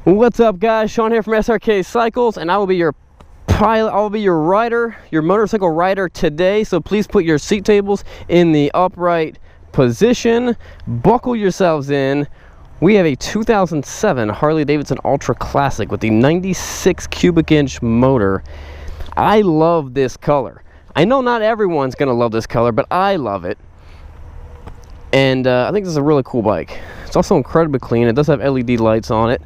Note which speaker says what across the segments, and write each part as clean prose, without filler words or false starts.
Speaker 1: What's up, guys? Sean here from Srkcycles, and I will be your pilot. I'll be your rider, your motorcycle rider today. So please put your seat tables in the upright position. Buckle yourselves in. We have a 2007 Harley-Davidson Ultra Classic with the 96 cubic inch motor. I love this color. I know not everyone's gonna love this color, but I love it. And I think this is a really cool bike. It's also incredibly clean. It does have LED lights on it.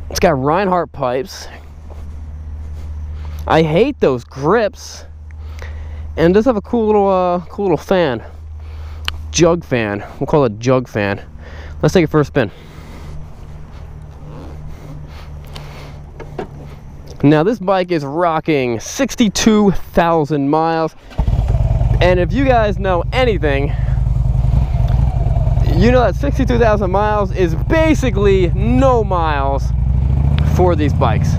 Speaker 1: It's got Reinhardt pipes. I hate those grips. And it does have a cool little fan. Jug fan. We'll call it jug fan. Let's take it for a spin. Now this bike is rocking 62,000 miles. And if you guys know anything, you know that 62,000 miles is basically no miles for these bikes.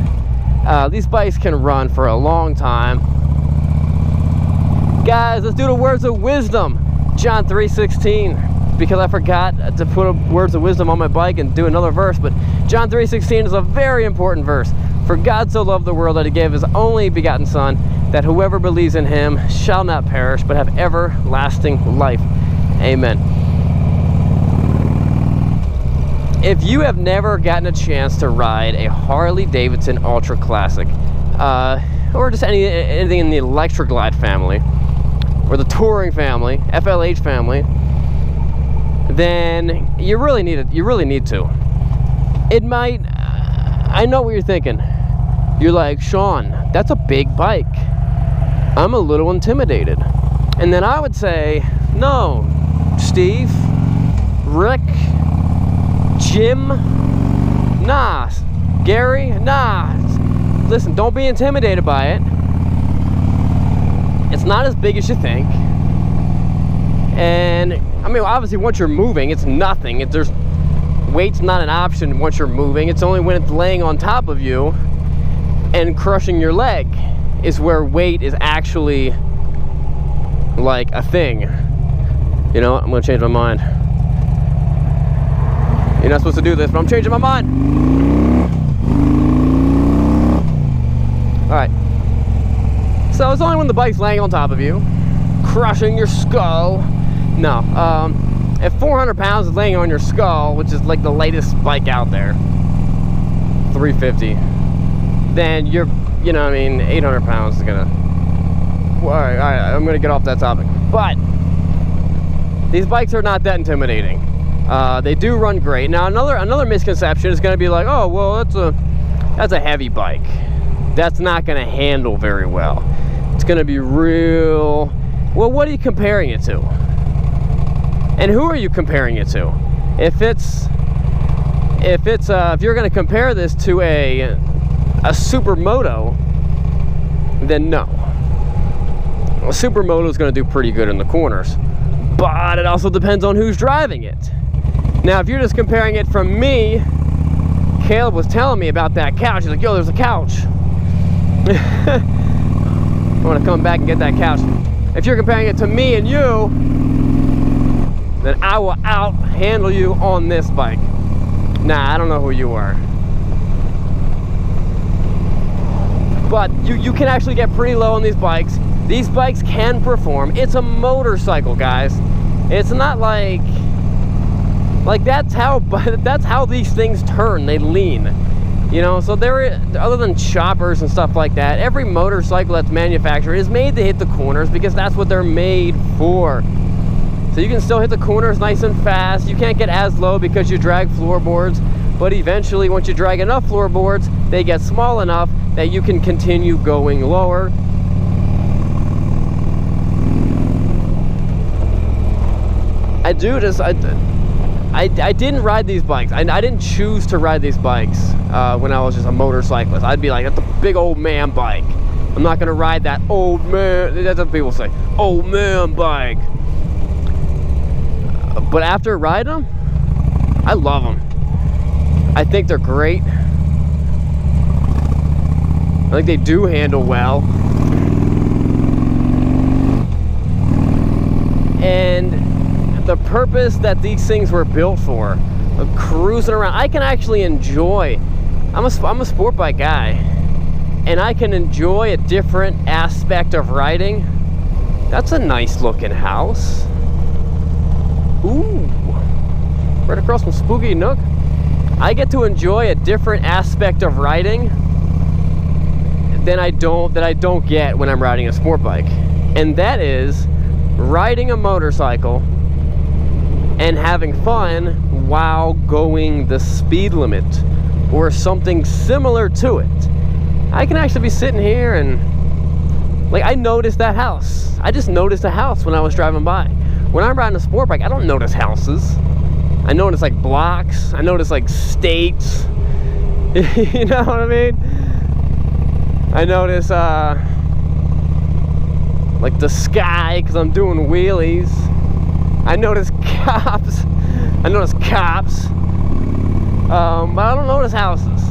Speaker 1: These bikes can run for a long time. Guys, let's do the words of wisdom. John 3:16, because I forgot to put words of wisdom on my bike and do another verse, but John 3:16 is a very important verse. For God so loved the world that he gave his only begotten Son, that whoever believes in him shall not perish, but have everlasting life. Amen. If you have never gotten a chance to ride a Harley-Davidson Ultra Classic, or just anything in the Electric Glide family, or the Touring family, FLH family, then you really need to. It might, I know what you're thinking. You're like, Sean, that's a big bike. I'm a little intimidated. And then I would say, no, Steve, Rick, Jim, nah, Gary, nah. Listen, don't be intimidated by it. It's not as big as you think. And I mean, obviously once you're moving, it's nothing. Weight's not an option once you're moving. It's only when it's laying on top of you and crushing your leg is where weight is actually like a thing. You know what? I'm gonna change my mind. You're not supposed to do this, but I'm changing my mind. All right. So it's only when the bike's laying on top of you, crushing your skull. No, if 400 pounds is laying on your skull, which is like the latest bike out there, 350, then you're, you know what I mean, 800 pounds is gonna, well, all right, I'm gonna get off that topic. But these bikes are not that intimidating. They do run great. Now another misconception is gonna be like, oh, well, that's a heavy bike. That's not gonna handle very well. It's gonna be real, well, what are you comparing it to? And who are you comparing it to? If you're gonna compare this to a supermoto, then no. A supermoto is going to do pretty good in the corners, but it also depends on who's driving it. Now, if you're just comparing it from me, Caleb was telling me about that couch. He's like, yo, there's a couch. I want to come back and get that couch. If you're comparing it to me and you, then I will out-handle you on this bike. Nah, I don't know who you are. But you can actually get pretty low on these bikes. These bikes can perform. It's a motorcycle, guys. It's not like that's how these things turn. They lean, you know. So other than choppers and stuff like that, every motorcycle that's manufactured is made to hit the corners because that's what they're made for. So you can still hit the corners nice and fast. You can't get as low because you drag floorboards, but eventually once you drag enough floorboards, they get small enough that you can continue going lower. I didn't ride these bikes. I didn't choose to ride these bikes when I was just a motorcyclist. I'd be like, that's a big old man bike. I'm not gonna ride that old man, that's what people say, old man bike. But after riding them, I love them. I think they're great. I think they do handle well. And the purpose that these things were built for of cruising around. I can actually enjoy, I'm a sport bike guy, and I can enjoy a different aspect of riding. That's a nice looking house. Ooh, right across from Spooky Nook. I get to enjoy a different aspect of riding that I don't get when I'm riding a sport bike. And that is riding a motorcycle and having fun while going the speed limit or something similar to it. I can actually be sitting here and, like, I noticed that house. I just noticed a house when I was driving by. When I'm riding a sport bike, I don't notice houses. I notice like blocks. I notice like states. You know what I mean? I notice like the sky because I'm doing wheelies. I notice cops. I notice cops. But I don't notice houses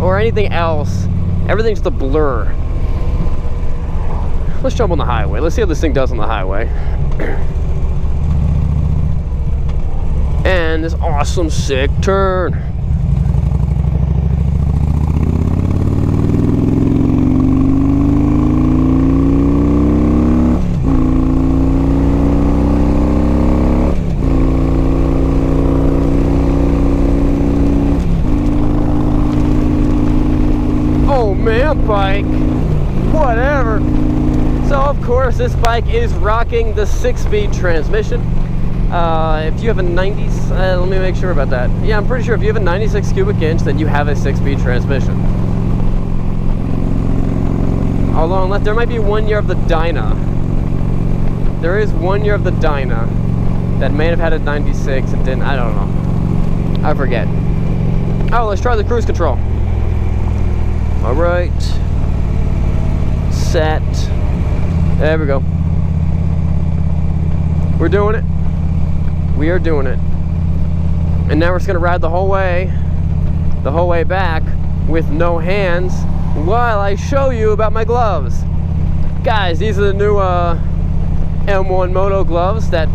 Speaker 1: or anything else. Everything's a blur. Let's jump on the highway. Let's see how this thing does on the highway. And this awesome sick turn. Oh man, bike, whatever. So of course this bike is rocking the 6-speed transmission. If you have a 90s, let me make sure about that. Yeah, I'm pretty sure if you have a 96 cubic inch, then you have a 6-speed transmission. Although, unless there might be 1 year of the Dyna. There is 1 year of the Dyna that may have had a 96 and didn't. I don't know. I forget. Oh, let's try the cruise control. All right. Set. There we go. We're doing it. We are doing it. And now we're just gonna ride the whole way back with no hands while I show you about my gloves. Guys, these are the new M1 Moto gloves that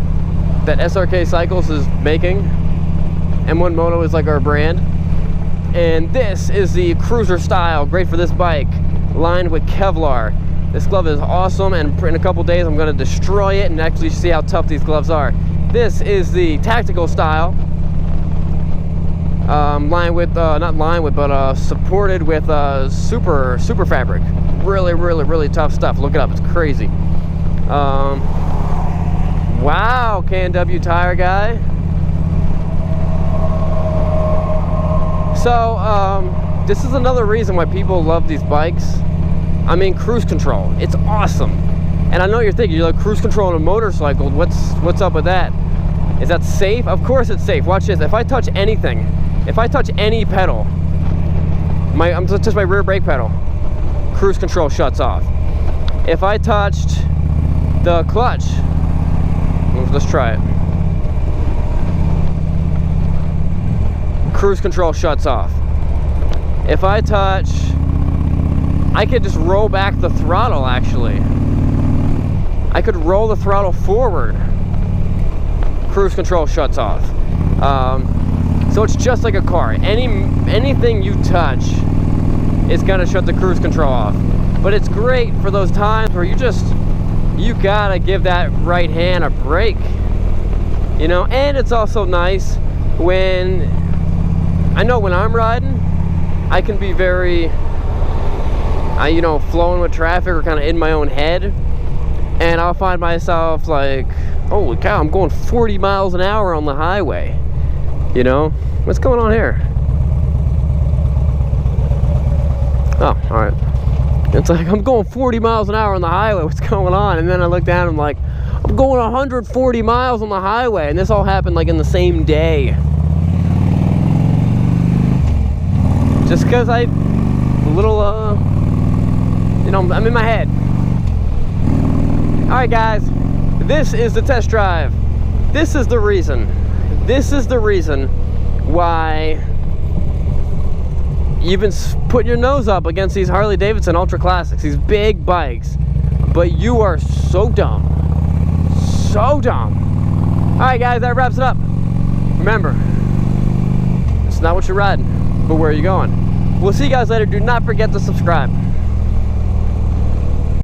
Speaker 1: Srkcycles is making. M1 Moto is like our brand. And this is the cruiser style, great for this bike, lined with Kevlar. This glove is awesome, and in a couple days I'm gonna destroy it and actually see how tough these gloves are. This is the tactical style, supported with super fabric. Really tough stuff. Look it up, it's crazy. Wow, K&W tire guy. So this is another reason why people love these bikes. I mean, cruise control, it's awesome. And I know you're thinking, you're like, cruise control on a motorcycle, what's up with that? Is that safe? Of course it's safe. Watch this. If I touch anything, if I touch any pedal, just my rear brake pedal, cruise control shuts off. If I touched the clutch, let's try it. Cruise control shuts off. If I touch, I could just roll back the throttle actually. I could roll the throttle forward. Cruise control shuts off. So it's just like a car. Anything you touch is gonna shut the cruise control off. But it's great for those times where you gotta give that right hand a break. You know, and it's also nice when, I know when I'm riding, I can be very, you know, flowing with traffic or kind of in my own head. And I'll find myself like, holy cow, I'm going 40 miles an hour on the highway. You know, what's going on here? Oh, all right. It's like, I'm going 40 miles an hour on the highway, what's going on? And then I look down and I'm like, I'm going 140 miles on the highway. And this all happened like in the same day. Just because you know, I'm in my head. All right, guys, this is the test drive. This is the reason why you've been putting your nose up against these Harley Davidson Ultra Classics, these big bikes, but you are so dumb. So dumb. All right, guys, that wraps it up. Remember, not what you're riding, but where are you going? We'll see you guys later. Do not forget to subscribe.